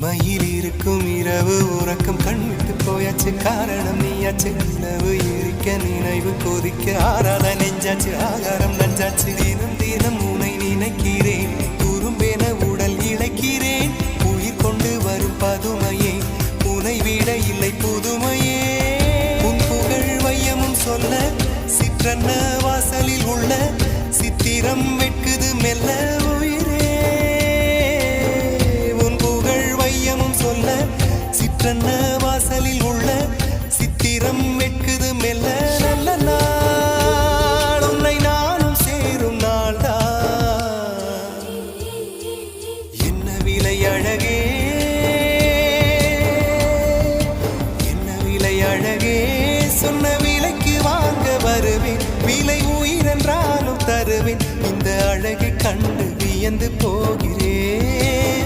இமையில் இருக்கும் இரவு உறக்கம் கண்விட்டு போயாச்சு காரணம் நீயாச்சு நிலவு எரிக்க நினைவு கொதிக்க ஆறாத நெஞ்சாச்சு ஆகாரம் நஞ்சாச்சு தினம் தினம் உனை நினைக்கிறேன் குறும்பென உடல் இழைக்கிறேன் உயிர் கொண்டு வரும் பதுமையே உனை விட இல்லை புதுமையே உன் புகழ் வையமும் சொல்ல சிற்றன்ன வாசலில் உள்ள சித்திரம் வெட்குது மெல்ல உயிரே உன் புகழ் வையமும் சொல்ல சிற்றன்ன வாசலில் உள்ள சித்திரம் வெட்குது மெல்ல நல்ல நாள் உன்னை நானும் சேரும் நாள்தான் என்ன விலை அழகே என்ன விலை அழகே சொன்ன விலைக்கு வாங்க வருவேன் விலை உயிரென்றாலும் தருவேன் இந்த அழகை கண்டு வியந்து போகிறேன்